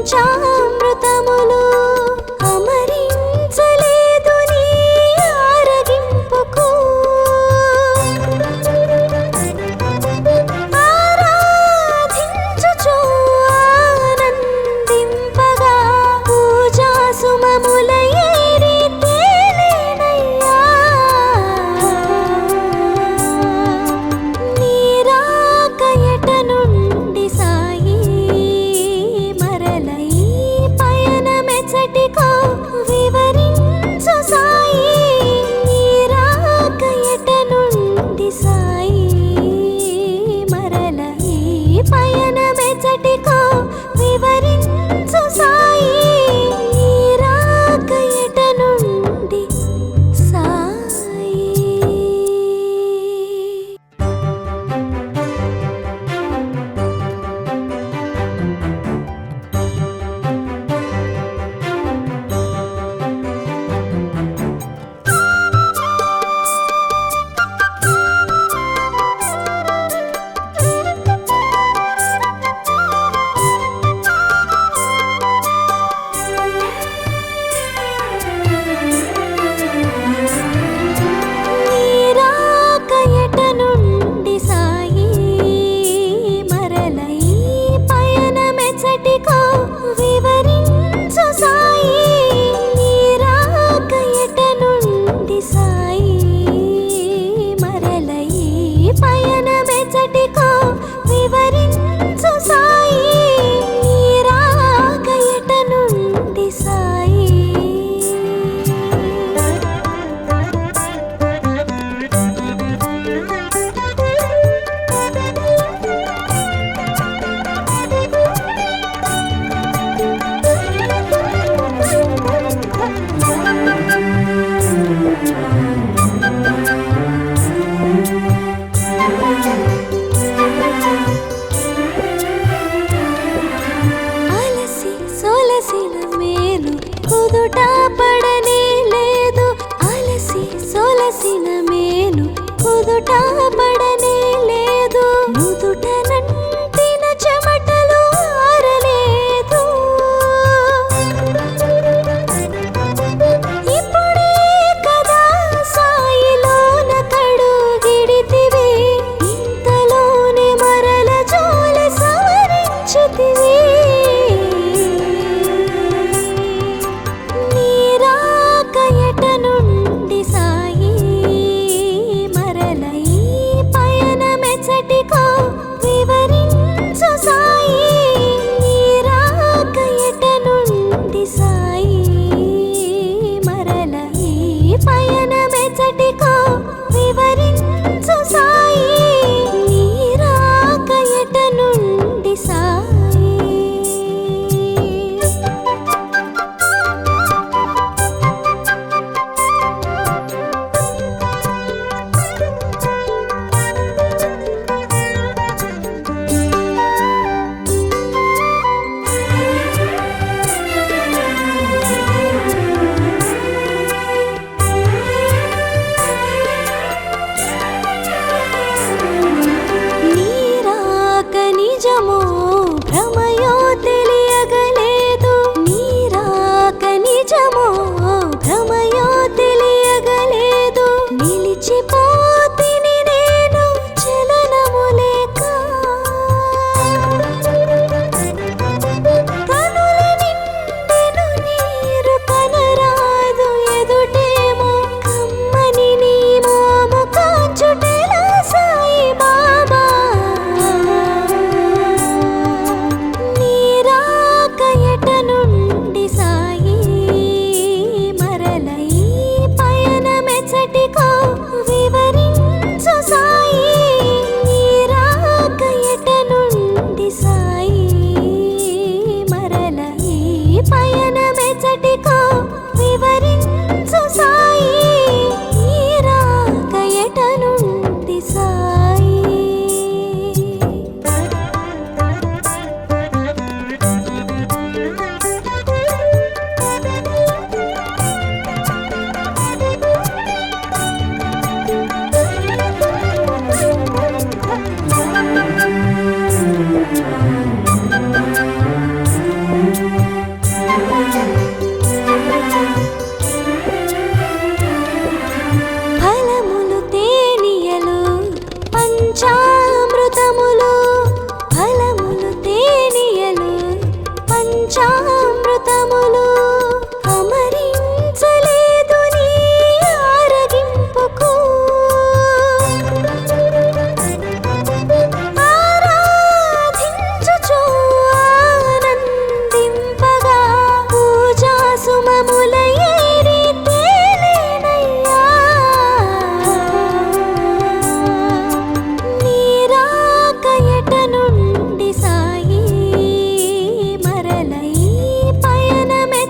పంచామృతములు అమరించలేదు నీ ఆరగింపుకు ఆరాధించుచు ఆనందింపగా పూజా సుమముల ఏరి తేలేనయ్యా నీ రాక ఎట నుండి సాయి మరల ఈ పయనమెచ్చటికో వివరించు సాయి నీ రాక ఎట నుండి సాయి మరల ఈ పయనమెచ్చటికో వివరించు సాయి నీ రాక ఎట నుండి సాయి. నీ రాక ఎట నుండి సాయి మరల ఈ పయనమెచ్చటికో వివరించు సాయి నీ రాక ఎట నుండి సాయి మరల ఈ పయనమెచ్చటికో వివరించు సాయి నీ రాక ఎట నుండి సాయి. అలసి సొలసిన మేలు కుదుట పడనే లేదు అలసి సొలసిన మేలు కుదుట పడనే లేదు నుదుట నంటిన చెమటలు ఆరలేదు ఇప్పుడే కదా సాయిలోన కడుగిడితివి ఇంతలోనే మరల జోల సవరించితివి నీ రాక ఎట నుండి సాయి మరల ఈ పయనమెచ్చటికో వివరించు సాయి నీ రాక ఎట నుండి సాయి మరల ఈ పయనమెచ్చటికో వివరించు సాయి నీ రాక ఎట నుండి సాయి. నీ రాక నిజమో భ్రమయో తెలియగలేదు నీ రాక నిజమో భ్రమయో తెలియగలేదు నిలిచిపోతిని నేను చలనము లేక కనుల నిండెను నీరు కనరాదు ఎదుటేమో కమ్మని నీ మోము కాచుటెలా సాయి బాబా నీ రాక ఎట నుండి సాయి మరల ఈ పయనమెచ్చటికో వివరించు సాయి నీ రాక ఎట నుండి సాయి మరల ఈ పయనమెచ్చటికో వివరించు సాయి నీ రాక ఎట నుండి సాయి. Thank you. పంచామృతములు అమరించలేదు నీ ఆరగింపుకు ఆరాధించుచు ఆనందింపగా పూజా సుమముల ఏరి తేలేనయ్యా నీ రాక ఎట నుండి సాయి మరల ఈ పయనమె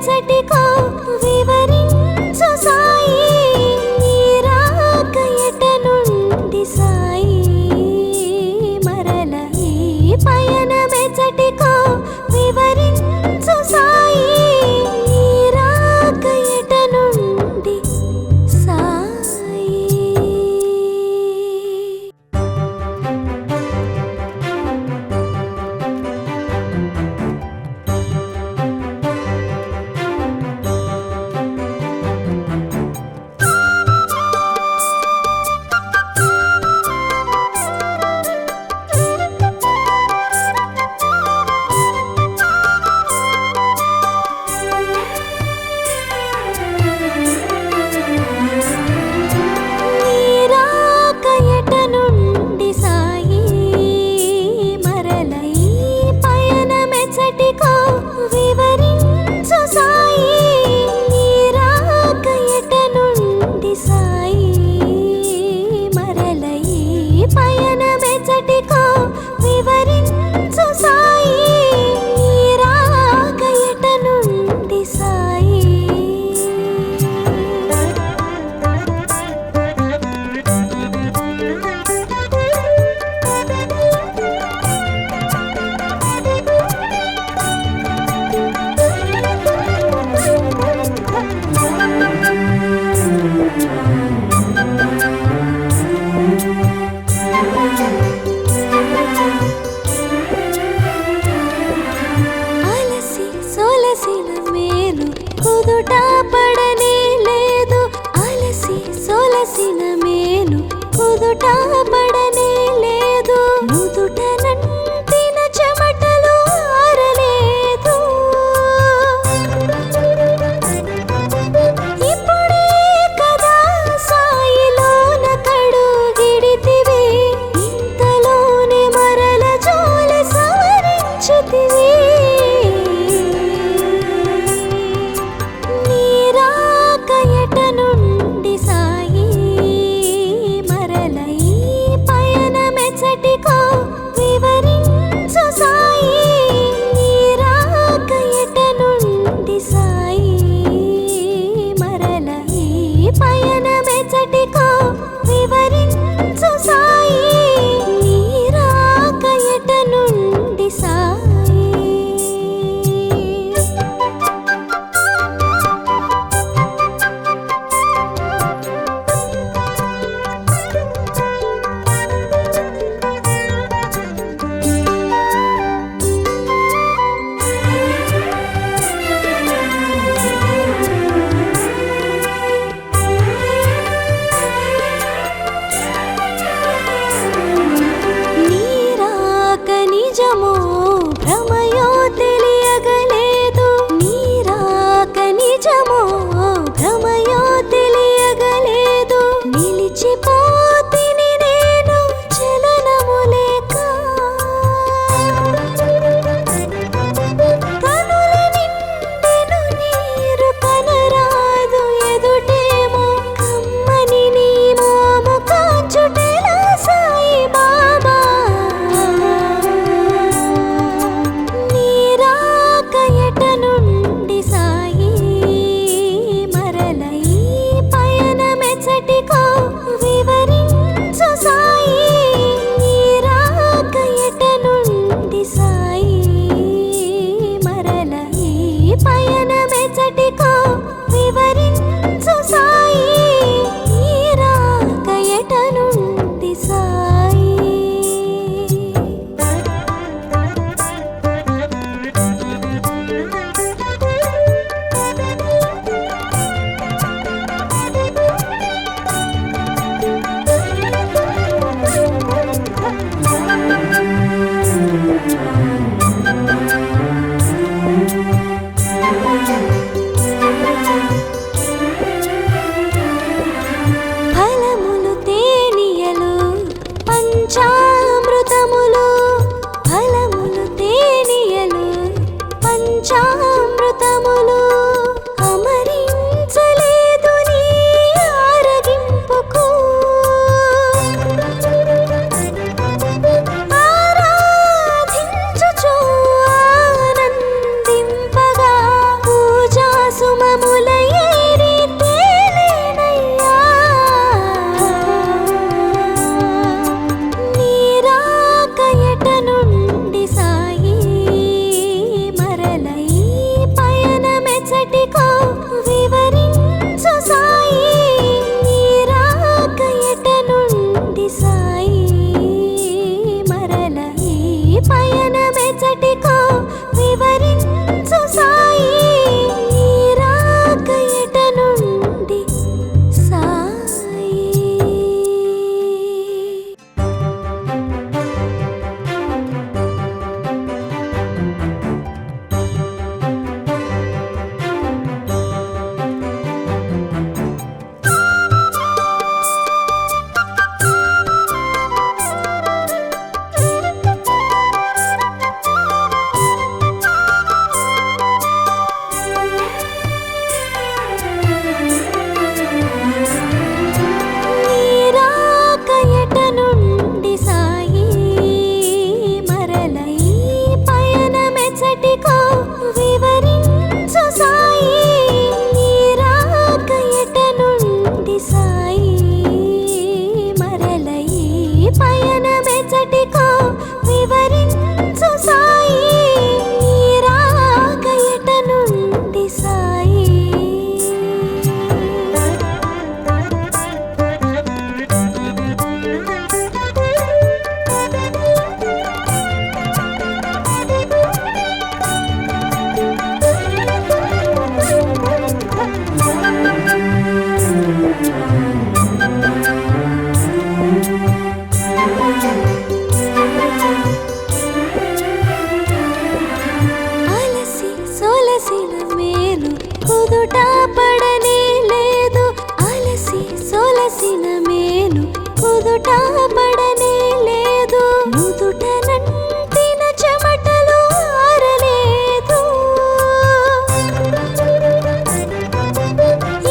సొలసిన మేలు కుదుట పడనే లేదు. అలసి సొలసిన మేలు కుదుట పడనే లేదు. నుదుట నంటిన చెమటలు ఆరలేదు.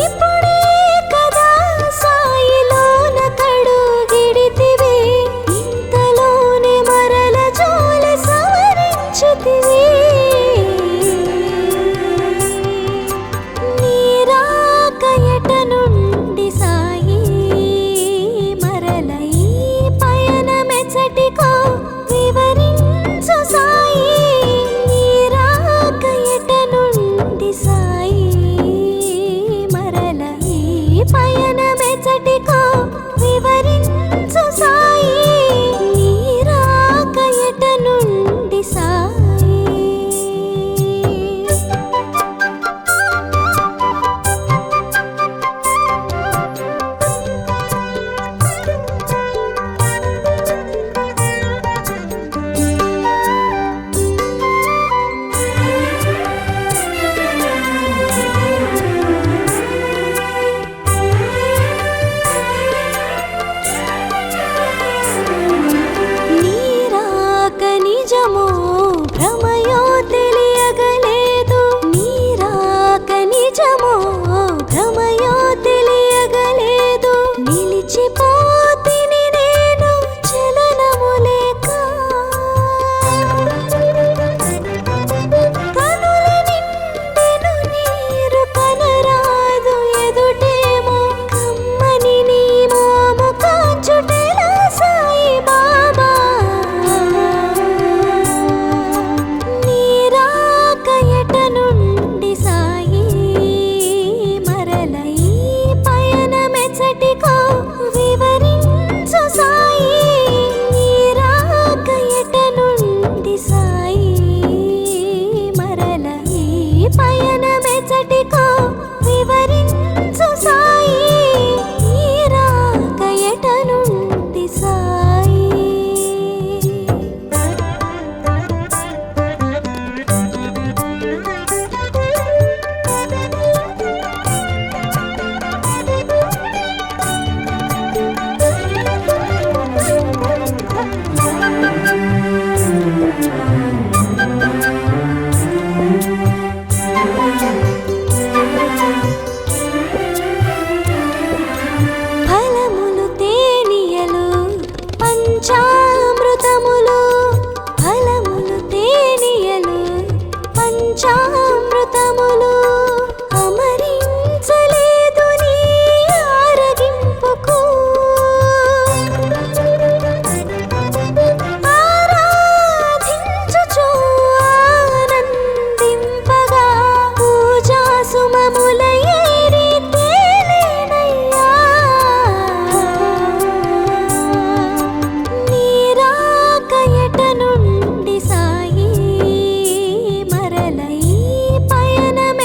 ఇప్పుడే కదా సాయిలోన కడుగిడితివి, ఇంతలోనే మరల జోల సవరించితివి. నీరాక ఎట నుండి సాయి, మరల ఈ పయనమెచ్చటికో వివరించు సాయి. నీరాక ఎట నుండి సాయి, మరల ఈ పయనమెచ్చటికో వివరించు సాయి. నీరాక ఎట నుండి సాయి. నీరాక నిజమో భ్రమయో తెలియగలేదు. నీరాక నిజమో భ్రమయో తెలియగలేదు. నిలిచిపోతిని నేను చలనము లేక. కనుల నిండెను నీరు కనరాదు ఎదుటేమో, కమ్మని నీ మోము కాచుటెలా సాయి బాబా. నీరాక ఎట నుండి సాయి, మరల ఈ పయనమెచ్చటికో వివరించు సాయి. నీరాక ఎట నుండి సాయి, మరల ఈ పయనమెచ్చటికో వివరించు సాయి. నీరాక ఎట నుండి సాయి. ఫలములు తేనియలు పంచామృతములు, ఫలములు తేనియలు పంచామృతములు. అమరించలేదు నీ ఆరగింపుకు. ఆరాధించుచు ఆనందింపగా పూజా సుమముల ఏరి తేలేనయ్యా. నీరాక ఎట నుండి సాయి, మరల ఈ పయనమె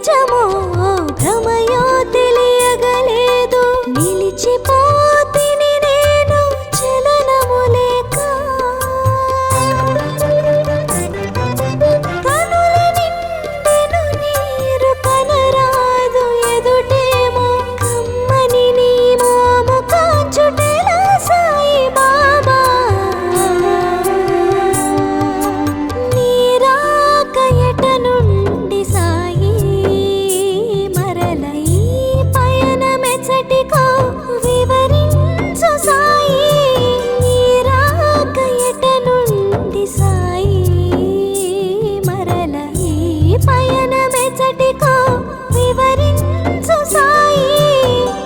నిజమో భ్రమయో తెలియగలేదు. నిలిచిపోతిని నేను చలనము లేక. కనుల నిండెను నీరు కనరాదు ఎదుటేమో కమ్మని నీ మోము కాచుటెలా సాయి బాబా. నీ రాక ఎట నుండి సాయి మరల ఈ పయనమెచ్చటికో వివరించు సాయి. నీ రాక ఎట నుండి సాయి మరల ఈ పయనమెచ్చటికో వివరించు సాయి.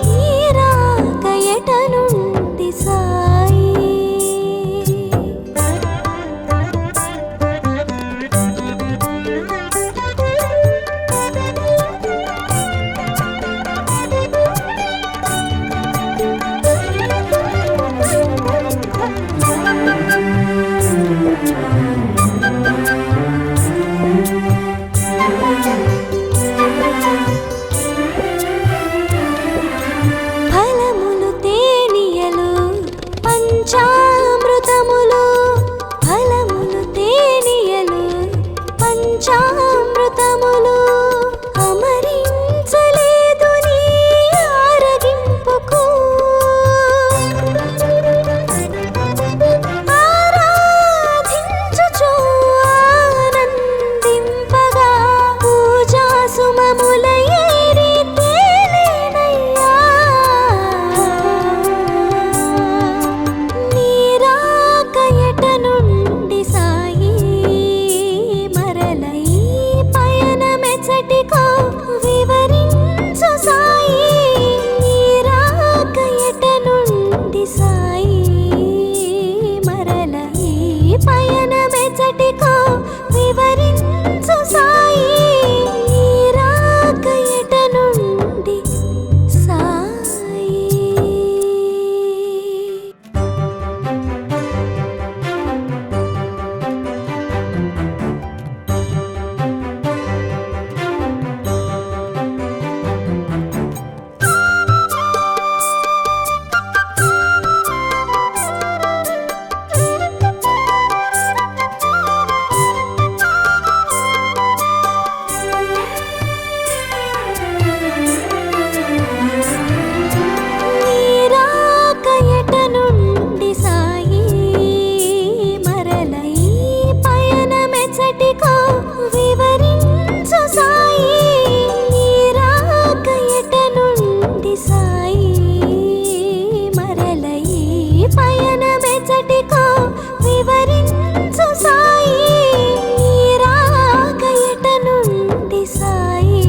నీ రాక ఎట నుండి సాయి. ఫలములు తేనియలు పంచామృతములు. ఫలములు తేనియలు పంచామృతములు. అమరించలేదు నీ ఆరగింపుకు. ఆరాధించుచు ఆనందింపగా పూజా సుమముల ఏరి తేలేనయ్యా. నీ రాక ఎట నుండి సాయి మరల ఈ పయనమెచ్చటికో వివరించు సాయి. నీ రాక ఎట నుండి సాయి మరల ఈ పయనమెచ్చటికో వివరించు సాయి. నీ రాక ఎట నుండి సాయి. నీ రాక ఎట నుండి సాయి మరల ఈ పయనమెచ్చటికో వివరించు సాయి. నీ రాక ఎట నుండి సాయి మరల ఈ పయనమెచ్చటికో వివరించు సాయి. నీ రాక ఎట నుండి సాయి.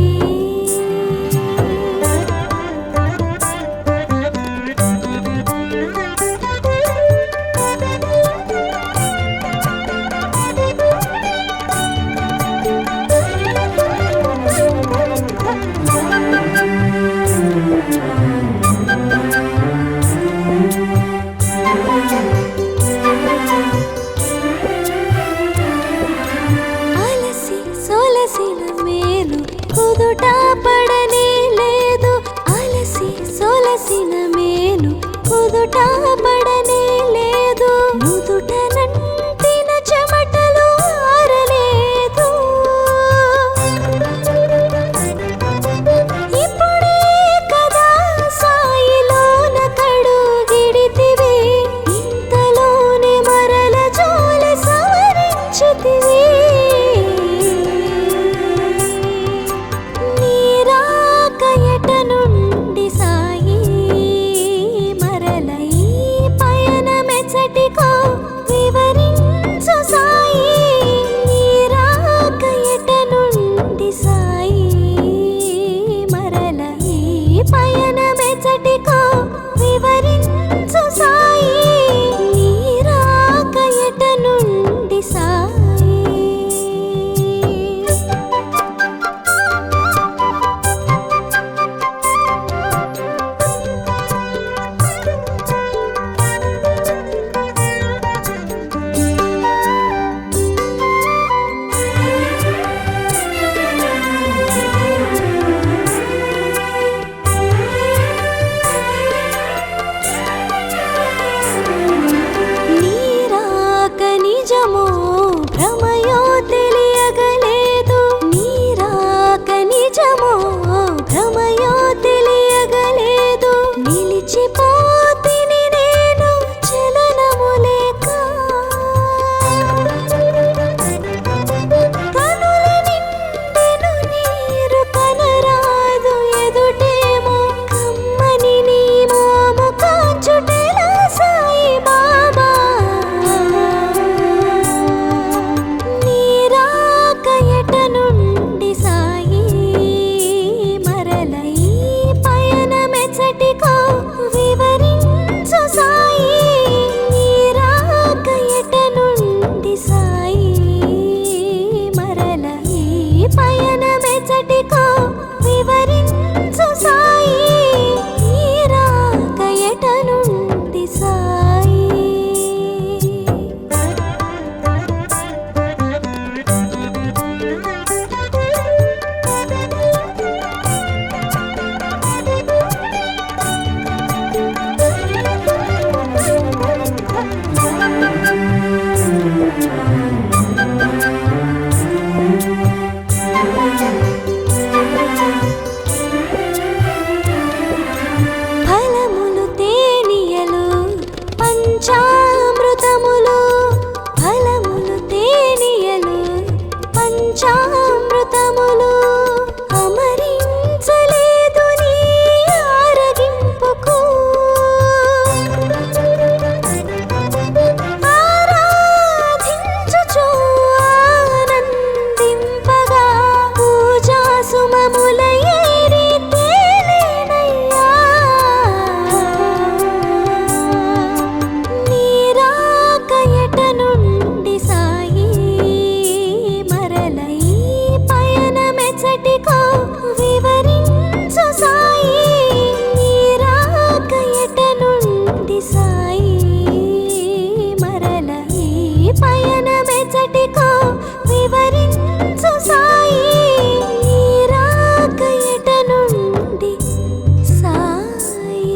అలసి సొలసిన మేలు కుదుట పడనే లేదు. అలసి సొలసిన మేలు కుదుట పడనే లేదు. నుదుట నంటిన చెమటలు ఆరలేదు. ఇప్పుడే కదా సాయిలోన కడుగిడితివి. ఇంతలోనే మరల జోలి సవరించితివి. నీ రాక ఎట నుండి సాయి మరల ఈ మెచ్చటికో వివరించు సాయి నీ రాక ఎట నుండి సాయి ఫలములు తేనియలు పంచామృతములు ఫలములు తేనియలు పంచామృతములు అమరించలేదు నీ ఆరగింపుకు ఆరాధించుచు ఆనందింపగా పూజా సుమముల ఏరి తేలేనయ్యా నీ రాక ఎట నుండి సాయి మరల ఈ పయనమెచ్చటికో వివరించు సాయి నీ రాక ఎట నుండి సాయి మరల ఈ పయనమెచ్చటికో వివరించు సాయి నీ రాక ఎట నుండి సాయి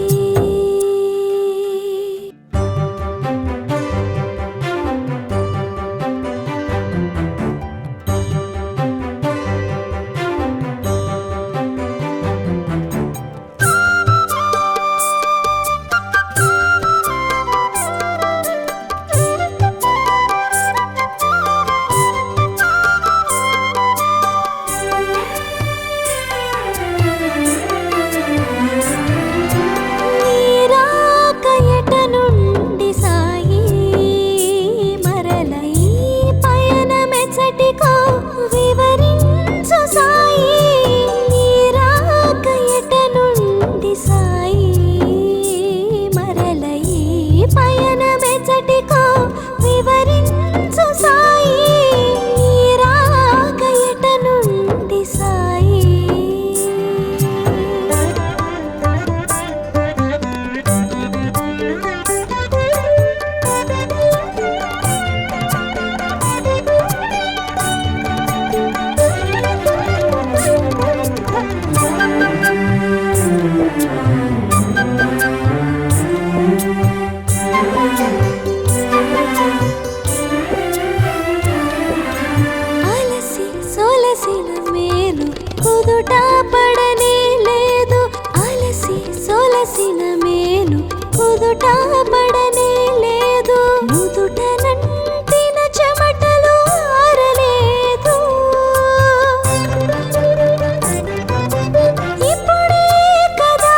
నీ రాక ఎట నుండి సాయి మరల ఈ పయనమెచ్చటికో వివరించు సాయి నీ రాక ఎట నుండి సాయి మరల ఈ పయనమెచ్చటికో వివరించు సాయి నీ రాక ఎట నుండి సాయి అలసి సొలసిన మేలు కుదుట పడనే లేదు అలసి సొలసిన మేలు కుదుట పడనే లేదు నుదుట నంటిన చెమటలు ఆరలేదు ఇప్పుడే కదా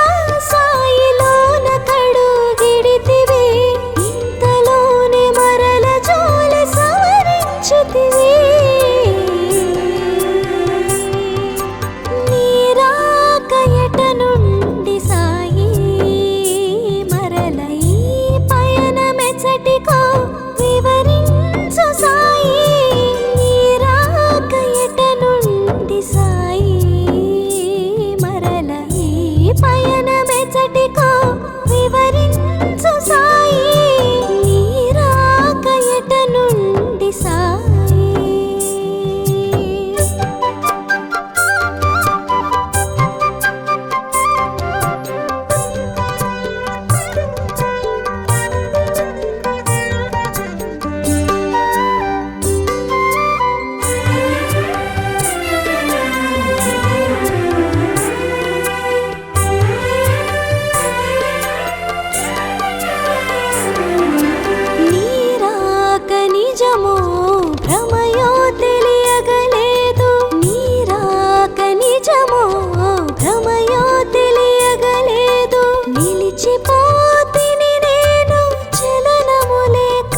సాయిలోన కడుగిడితివి ఇంతలోనే మరల జోలి సవరించితివి నీ రాక ఎట నుండి సాయి మరల ఈ పయనమెచ్చటికో వివరించు సాయి నీ రాక ఎట నుండి సాయి మరల ఈ పయనమెచ్చటికో వివరించు సాయి నీ రాక ఎట నుండి సాయి నీ రాక నిజమో భ్రమయో తెలియగలేదు నీ రాక నిజమో భ్రమయో తెలియగలేదు నిలిచిపోతిని నేను చలనము లేక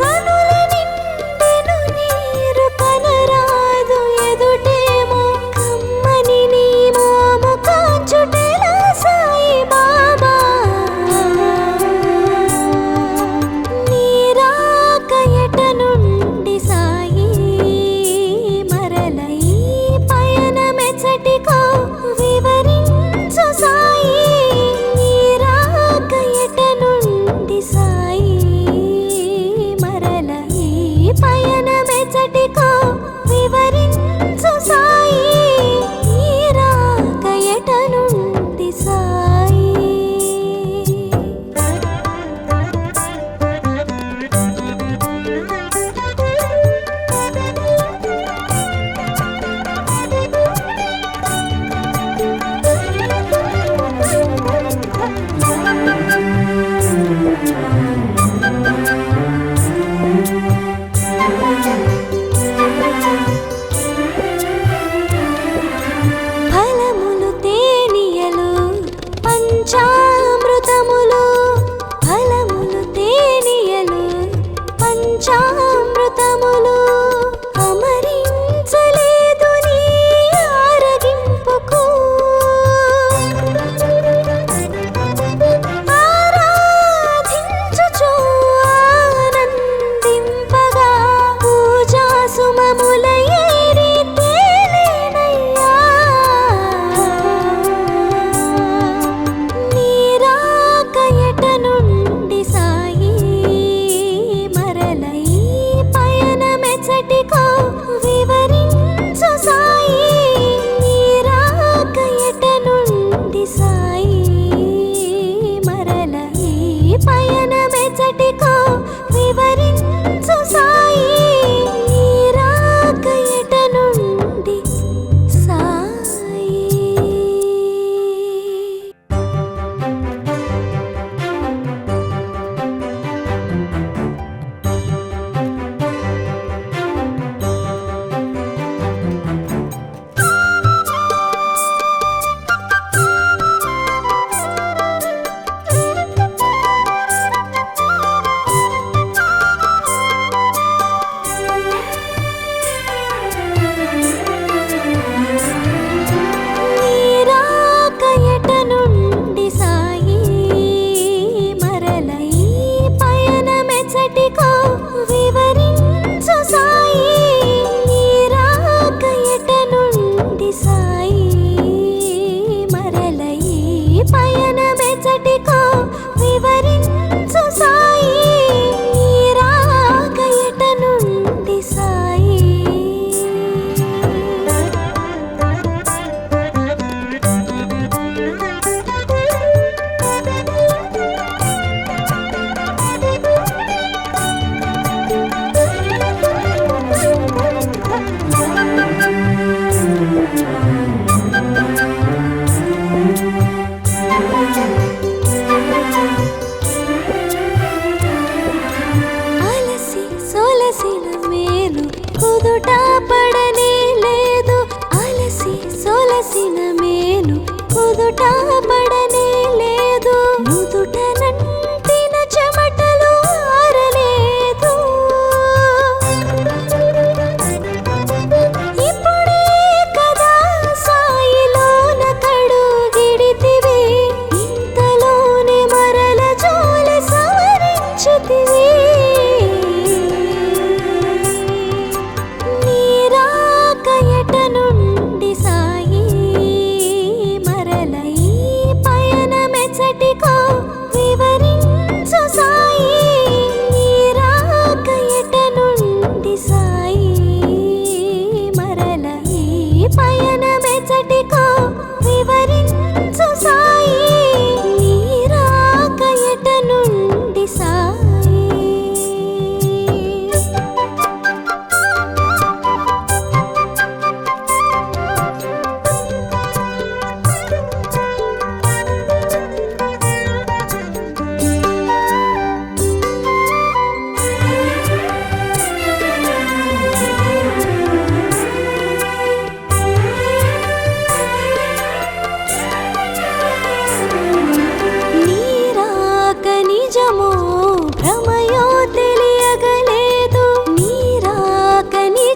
కనుల నిండెను నీరు కనరాదు ఎదుటేమో కమ్మని నీ మోము కాచుటెలా సాయి బాబా నీ రాక ఎట నుండి సాయి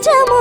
నిజము